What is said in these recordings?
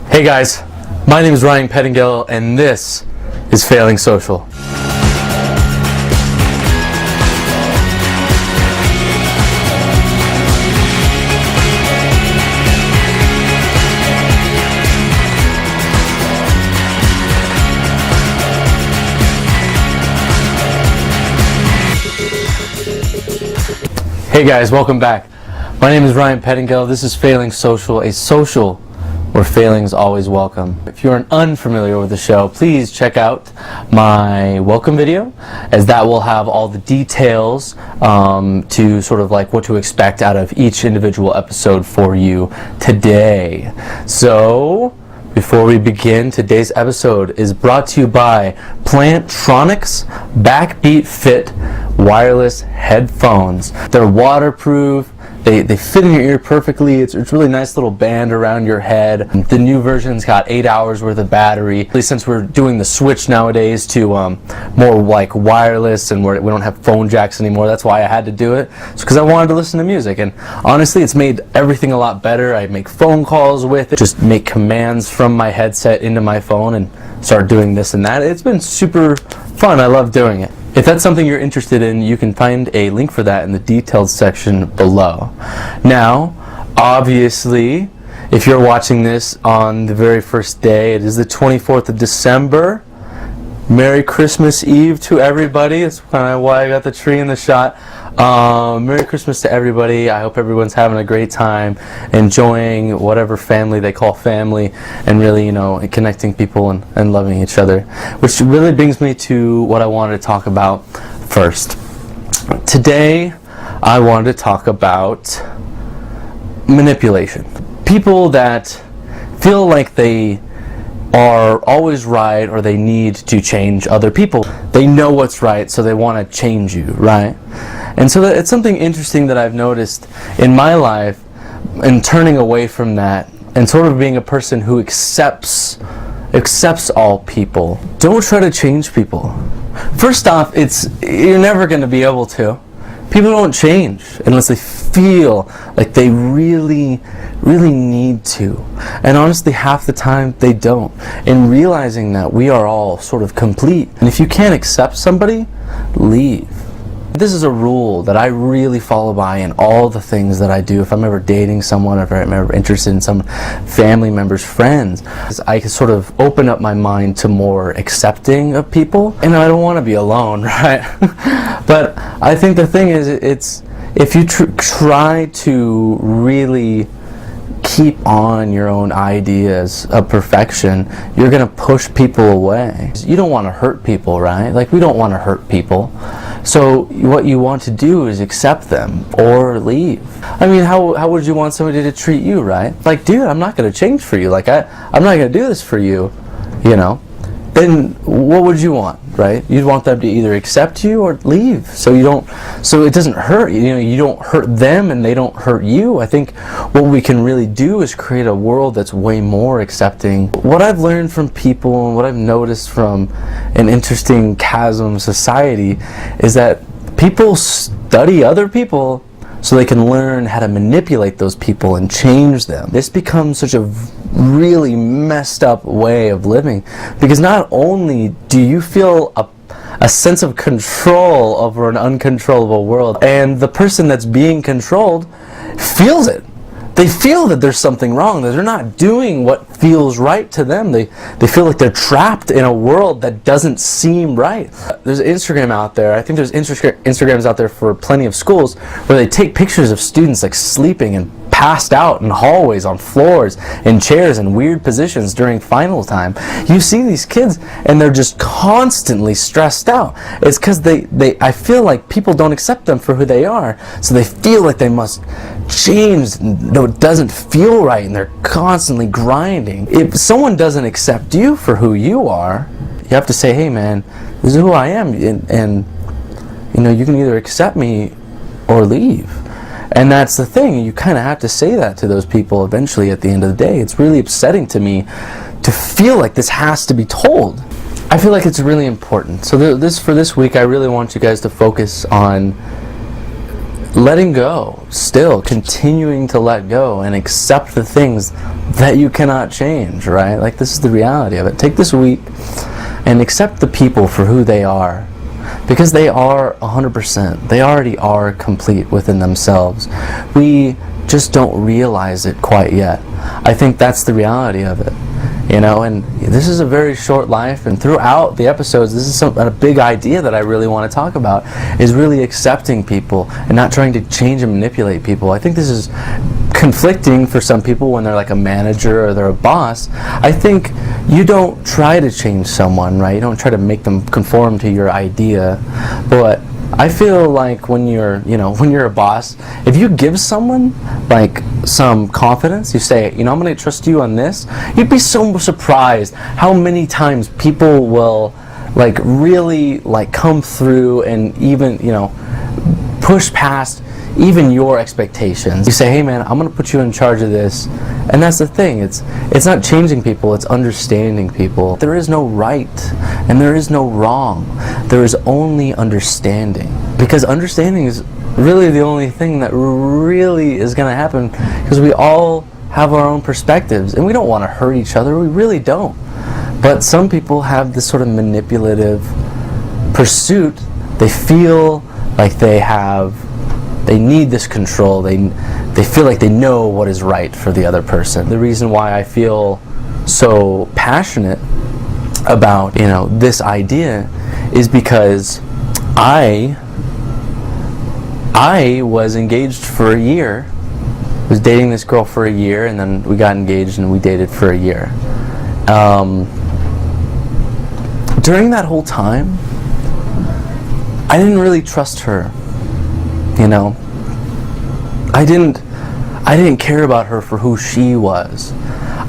Hey guys, my name is Ryan Pettingill and this is Failing Social. Hey guys, welcome back. My name is Ryan Pettingill. This is Failing Social, a social where failing is always welcome. If you're unfamiliar with the show, please check out my welcome video, as that will have all the details to sort of like what to expect out of each individual episode for you today. So, before we begin, today's episode is brought to you by Plantronics BackBeat Fit wireless headphones. They're waterproof. They fit in your ear perfectly. It's a really nice little band around your head. The new version's got 8 hours worth of battery. Since we're doing the switch nowadays to more like wireless and we don't have phone jacks anymore, that's why I had to do it. It's because I wanted to listen to music, and honestly it's made everything a lot better. I make phone calls with it, just make commands from my headset into my phone and start doing this and that. It's been super fun. I love doing it. If that's something you're interested in, you can find a link for that in the detailed section below. Now, obviously, if you're watching this on the very first day, it is the 24th of December. Merry Christmas Eve to everybody. That's kind of why I got the tree in the shot. Merry Christmas to everybody. I hope everyone's having a great time, enjoying whatever family they call family, and really, connecting people and loving each other. Which really brings me to what I wanted to talk about first. Today, I wanted to talk about manipulation. People that feel like they are always right, or they need to change other people. They know what's right, so they want to change you, right? And so it's something interesting that I've noticed in my life, and turning away from that and sort of being a person who accepts all people. Don't try to change people. First off, you're never going to be able to. People don't change unless they feel like they really need to. And honestly, half the time they don't. And realizing that we are all sort of complete. And if you can't accept somebody, leave. This is a rule that I really follow by in all the things that I do. If I'm ever dating someone, if I'm ever interested in some family members, friends, I can sort of open up my mind to more accepting of people. And I don't want to be alone, right? But I think the thing is, if you try to really keep on your own ideas of perfection, you're going to push people away. You don't want to hurt people, right? Like, we don't want to hurt people. So what you want to do is accept them or leave. I mean, how would you want somebody to treat you, right? Like, dude, I'm not going to change for you. Like, I'm not going to do this for you, Then what would you want, right? You'd want them to either accept you or leave, so it doesn't hurt. You don't hurt them and they don't hurt you. I think what we can really do is create a world that's way more accepting. What I've learned from people and what I've noticed from an interesting chasm society is that people study other people so they can learn how to manipulate those people and change them. This becomes such a really messed up way of living, because not only do you feel a sense of control over an uncontrollable world, and the person that's being controlled feels it. They feel that there's something wrong, that they're not doing what feels right to them. They feel like they're trapped in a world that doesn't seem right. There's Instagram out there. I think there's Instagrams out there for plenty of schools where they take pictures of students like sleeping and passed out in hallways, on floors, in chairs, in weird positions during final time. You see these kids and they're just constantly stressed out. It's because I feel like people don't accept them for who they are, so they feel like they must change, though it doesn't feel right, and they're constantly grinding. If someone doesn't accept you for who you are, you have to say, hey man, this is who I am, and you can either accept me or leave. And that's the thing, you kind of have to say that to those people eventually at the end of the day. It's really upsetting to me to feel like this has to be told. I feel like it's really important. So for this week, I really want you guys to focus on letting go, still continuing to let go and accept the things that you cannot change, right? Like, this is the reality of it. Take this week and accept the people for who they are, because they are 100%. They already are complete within themselves. We just don't realize it quite yet. I think that's the reality of it. You know, and this is a very short life, and throughout the episodes, this is a big idea that I really want to talk about, is really accepting people and not trying to change and manipulate people. I think this is conflicting for some people when they're like a manager or they're a boss. I think you don't try to change someone, right? You don't try to make them conform to your idea, but I feel like when you're a boss, if you give someone like some confidence, you say, I'm going to trust you on this, you'd be so surprised how many times people will like really like come through and even, push past even your expectations. You say, hey man, I'm going to put you in charge of this. And that's the thing, it's not changing people, it's understanding people. There is no right and there is no wrong. There is only understanding. Because understanding is really the only thing that really is going to happen, because we all have our own perspectives and we don't want to hurt each other, we really don't. But some people have this sort of manipulative pursuit. They feel like they need this control. They feel like they know what is right for the other person. The reason why I feel so passionate about, this idea is because I was engaged for a year. I was dating this girl for a year, and then we got engaged and we dated for a year. During that whole time, I didn't really trust her. I didn't care about her for who she was.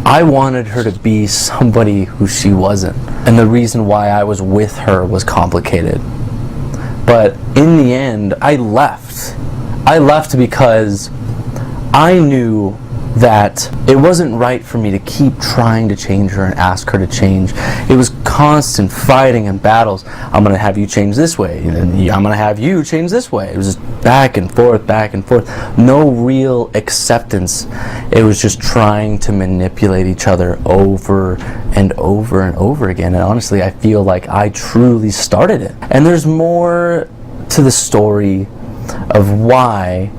I wanted her to be somebody who she wasn't. And the reason why I was with her was complicated. But in the end, I left. I left because I knew that it wasn't right for me to keep trying to change her and ask her to change. It was constant fighting and battles. I'm going to have you change this way, and I'm going to have you change this way. It was just back and forth, back and forth. No real acceptance. It was just trying to manipulate each other over and over and over again. And honestly, I feel like I truly started it. And there's more to the story of why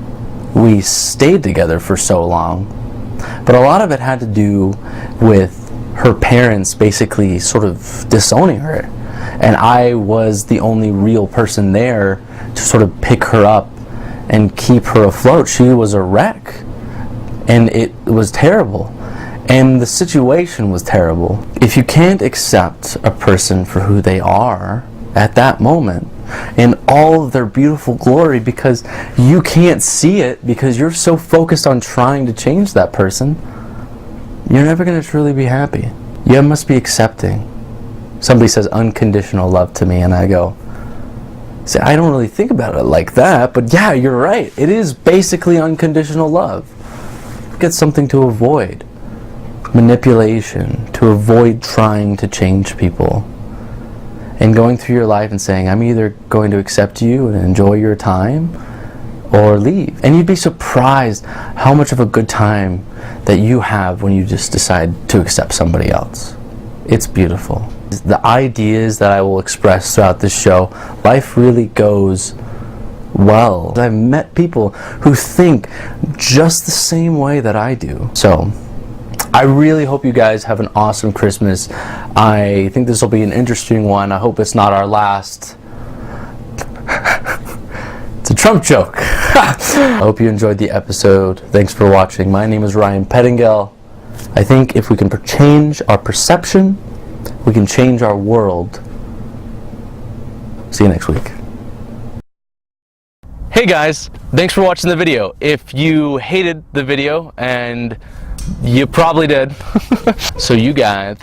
we stayed together for so long. But a lot of it had to do with her parents basically sort of disowning her. And I was the only real person there to sort of pick her up and keep her afloat. She was a wreck. And it was terrible. And the situation was terrible. If you can't accept a person for who they are at that moment, in all of their beautiful glory, because you can't see it because you're so focused on trying to change that person, you're never going to truly be happy. You must be accepting. Somebody says unconditional love to me, and I go, see, I don't really think about it like that, but yeah, you're right. It is basically unconditional love. Get something to avoid. Manipulation, to avoid trying to change people. And going through your life and saying, I'm either going to accept you and enjoy your time or leave. And you'd be surprised how much of a good time that you have when you just decide to accept somebody else. It's beautiful. The ideas that I will express throughout this show, life really goes well. I've met people who think just the same way that I do. So I really hope you guys have an awesome Christmas. I think this will be an interesting one. I hope it's not our last. It's a Trump joke. I hope you enjoyed the episode. Thanks for watching. My name is Ryan Pettingill. I think if we can change our perception, we can change our world. See you next week. Hey guys, thanks for watching the video. If you hated the video, and you probably did, so you guys,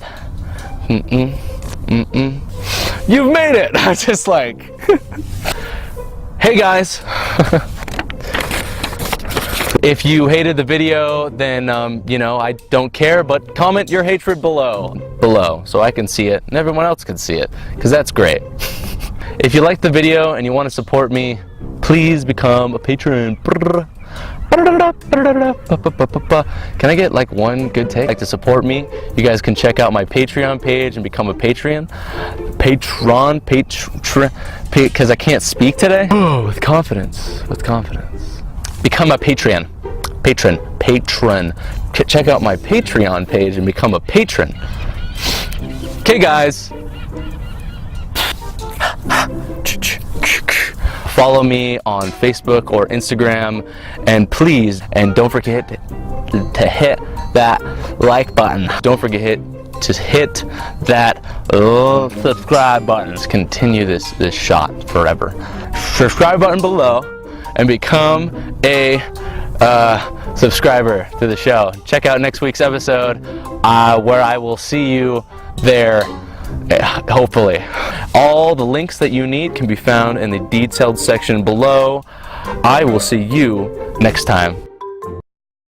you've made it. I just like, hey guys. If you hated the video, then I don't care, but comment your hatred below so I can see it and everyone else can see it, because that's great. If you like the video and you want to support me, please become a patron. Can I get like one good take? Like to support me, you guys can check out my Patreon page and become a Patreon. Because I can't speak today. Oh, with confidence. Become a patron. Check out my Patreon page and become a patron. Okay, guys. Follow me on Facebook or Instagram, and please, and don't forget to hit that like button. Don't forget to hit that subscribe button. Continue this shot forever. Subscribe button below and become a subscriber to the show. Check out next week's episode where I will see you there. Hopefully. All the links that you need can be found in the detailed section below. I will see you next time.